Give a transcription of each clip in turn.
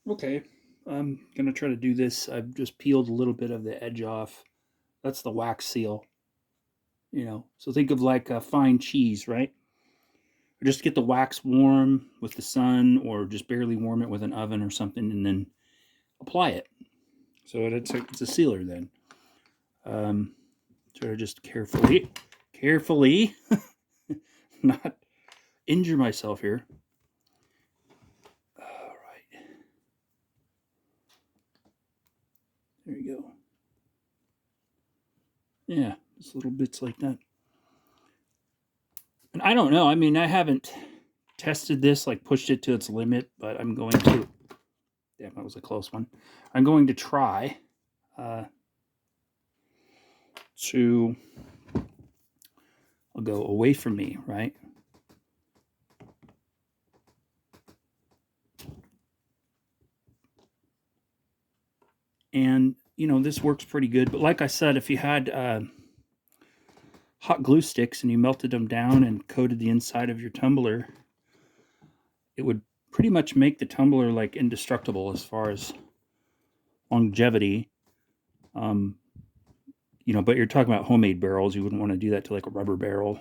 Okay, I'm gonna try to do this. I've just peeled a little bit of the edge off. That's the wax seal, So think of like a fine cheese, right? Or just get the wax warm with the sun, or just barely warm it with an oven or something, and then apply it. So it's a sealer then. Um, Try to just carefully, not injure myself here. All right, there you go. Yeah, just little bits like that. And I don't know. I mean, I haven't tested this, like pushed it to its limit, but I'm going to. Damn, that was a close one. I'm going to try to go away from me, right? And this works pretty good. But like I said, if you had hot glue sticks and you melted them down and coated the inside of your tumbler, it would pretty much make the tumbler like indestructible as far as longevity. Um, but you're talking about homemade barrels. You wouldn't want to do that to like a rubber barrel.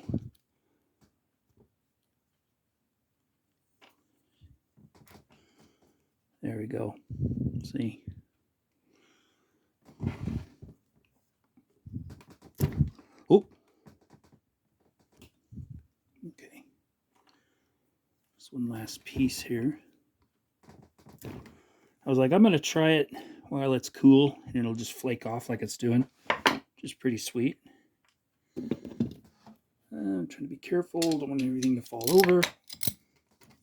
There we go. See. Oh. Okay. Just one last piece here. I was like, I'm going to try it while it's cool, and it'll just flake off like it's doing, which is pretty sweet. I'm trying to be careful. Don't want everything to fall over.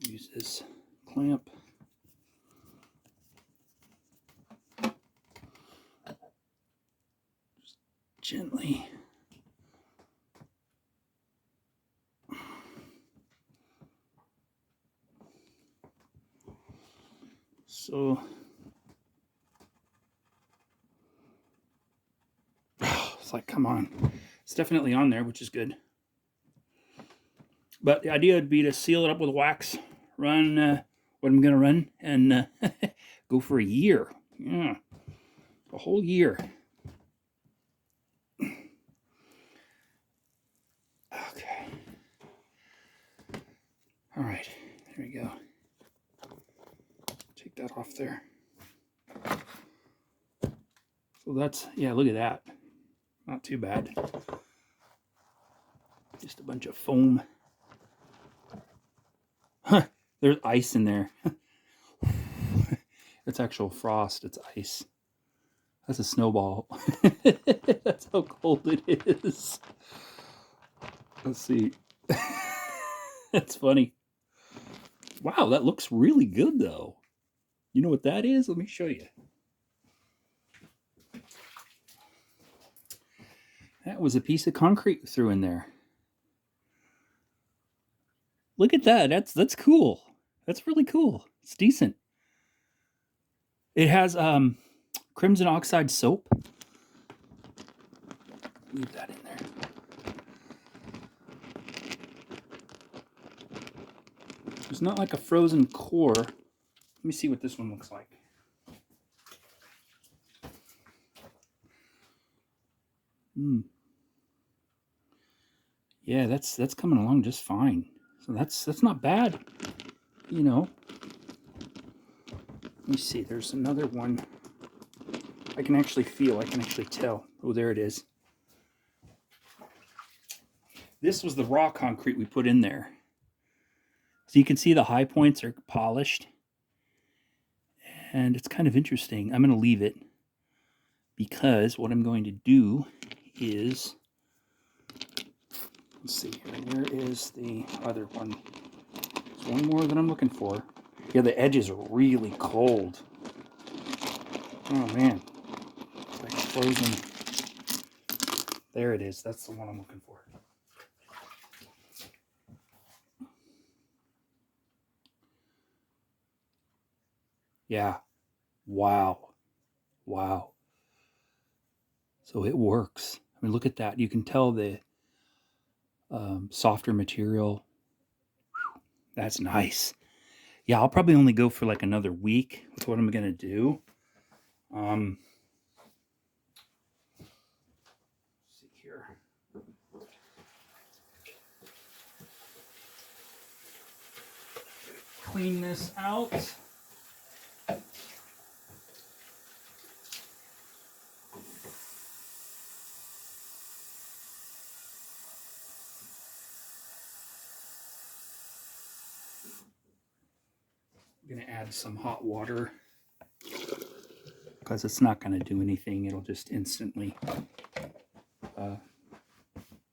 Use this clamp. Just gently. So, it's like, come on. It's definitely on there, which is good. But the idea would be to seal it up with wax, run what I'm going to run, and go for a year. Yeah, a whole year. Okay. All right, there we go. Take that off there. So that's, yeah, look at that. Not too bad. Just a bunch of foam. Huh, there's ice in there. It's actual frost, it's ice. That's a snowball. That's how cold it is. Let's see. That's funny. Wow, that looks really good though. You know what that is? Let me show you. That was a piece of concrete we threw in there. Look at that. That's cool. That's really cool. It's decent. It has crimson oxide soap. Leave that in there. There's not like a frozen core. Let me see what this one looks like. Yeah, that's coming along just fine. So that's not bad. Let me see. There's another one. I can actually feel. I can actually tell. Oh, there it is. This was the raw concrete we put in there. So you can see the high points are polished. And it's kind of interesting. I'm going to leave it because what I'm going to do is, let's see here. Where is the other one? There's one more that I'm looking for. Yeah, the edges are really cold. Oh man, it's like frozen. There it is. That's the one I'm looking for. Yeah. Wow. Wow. So it works. I mean, look at that. You can tell the softer material. That's nice. Yeah, I'll probably only go for like another week with what I'm going to do. Let's see here. Clean this out. I'm going to add some hot water because it's not going to do anything. It'll just instantly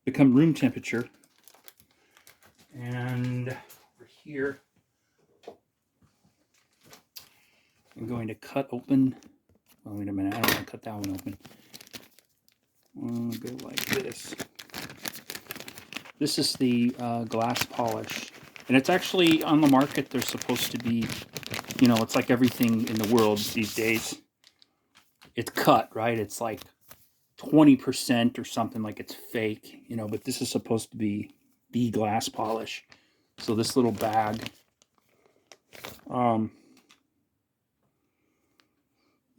become room temperature. And over here, I'm going to cut open. Oh, wait a minute. I don't want to cut that one open. I'll go like this. This is the glass polish. And it's actually on the market. They're supposed to be, you know, it's like everything in the world these days. It's cut, right? It's like 20% or something, like it's fake, you know, but this is supposed to be the glass polish. So this little bag,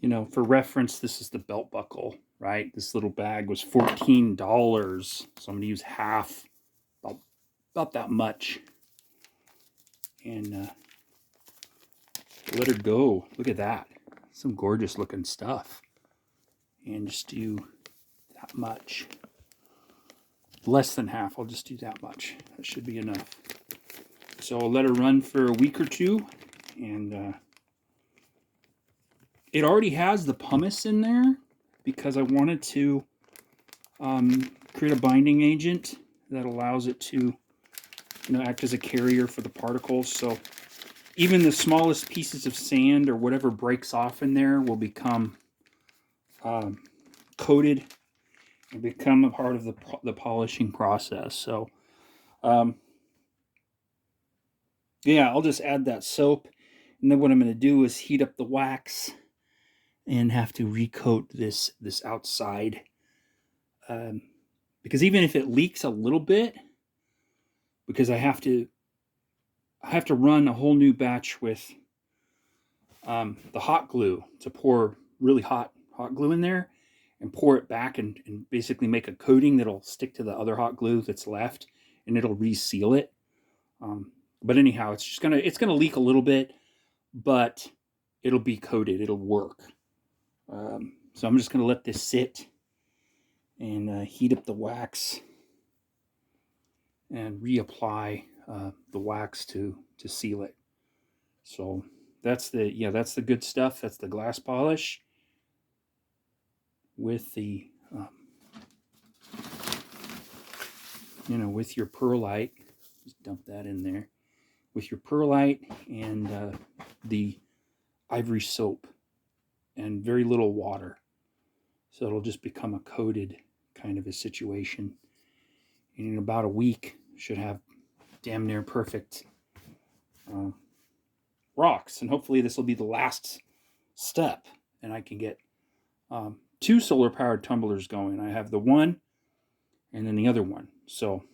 you know, for reference, this is the belt buckle, right? This little bag was $14. So I'm going to use half, about that much. And let her go. Look at that. Some gorgeous looking stuff. And just do that much. Less than half. I'll just do that much. That should be enough. So I'll let her run for a week or two. And it already has the pumice in there because I wanted to create a binding agent that allows it to, you know, act as a carrier for the particles. So even the smallest pieces of sand or whatever breaks off in there will become coated and become a part of the polishing process. So yeah, I'll just add that soap, and then what I'm going to do is heat up the wax and have to recoat this outside, because even if it leaks a little bit, because I have to run a whole new batch with the hot glue to pour really hot glue in there and pour it back and basically make a coating that'll stick to the other hot glue that's left, and it'll reseal it. But anyhow, it's gonna leak a little bit, but it'll be coated. It'll work. So I'm just gonna let this sit and heat up the wax and reapply the wax to seal it. So that's the good stuff. That's the glass polish with the with your perlite. Just dump that in there with your perlite and the ivory soap and very little water. So it'll just become a coated kind of a situation. And in about a week, should have damn near perfect rocks. And hopefully this will be the last step, and I can get 2 solar-powered tumblers going. I have the one and then the other one. So,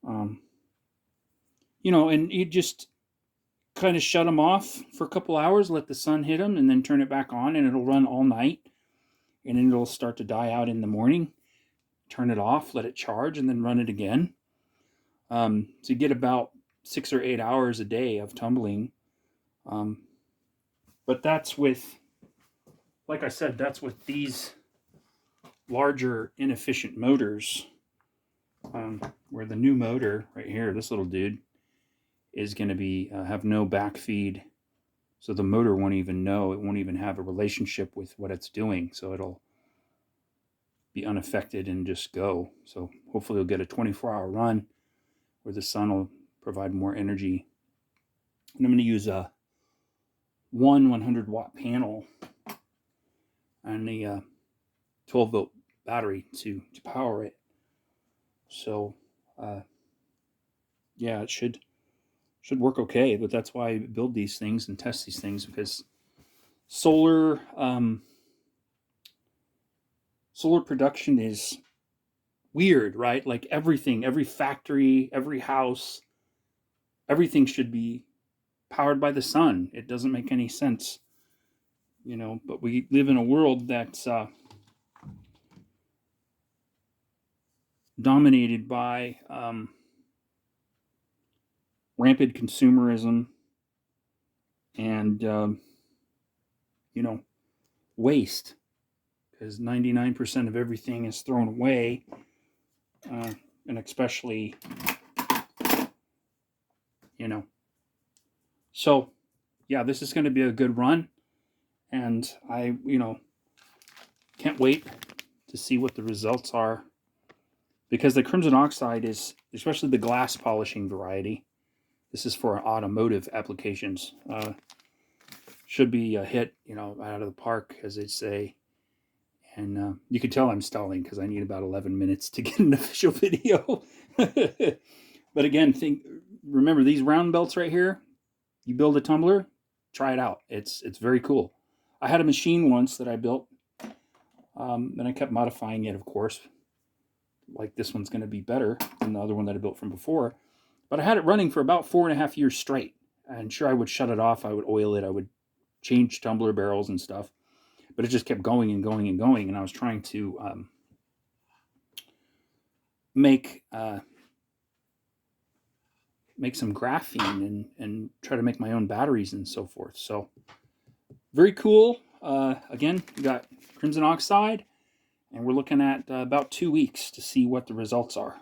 and you just kind of shut them off for a couple hours, let the sun hit them, and then turn it back on, and it'll run all night. And then it'll start to die out in the morning. Turn it off, let it charge, and then run it again. So you get about 6 or 8 hours a day of tumbling. But that's with, like I said, that's with these larger inefficient motors. Where the new motor right here, this little dude, is going to be have no back feed. So the motor won't even know. It won't even have a relationship with what it's doing. So it'll be unaffected and just go. So hopefully you'll get a 24-hour run where the sun will provide more energy. And I'm going to use a 100 watt panel and the 12 volt battery to power it. So yeah, it should work okay. But that's why I build these things and test these things, because solar production is weird, right? Like everything, every factory, every house, everything should be powered by the sun. It doesn't make any sense, but we live in a world that's dominated by rampant consumerism and, waste, because 99% of everything is thrown away, and especially, so yeah, this is going to be a good run, and I, can't wait to see what the results are, because the crimson oxide is, especially the glass polishing variety, this is for automotive applications, should be a hit, out of the park, as they say. And you can tell I'm stalling because I need about 11 minutes to get an official video. But again, remember these round belts right here. You build a tumbler, try it out. It's very cool. I had a machine once that I built, and I kept modifying it, of course. Like this one's going to be better than the other one that I built from before. But I had it running for about 4.5 years straight. And sure, I would shut it off. I would oil it. I would change tumbler barrels and stuff. But it just kept going and going and going. And I was trying to make some graphene and try to make my own batteries and so forth. So very cool. Again, we got crimson oxide, and we're looking at about 2 weeks to see what the results are.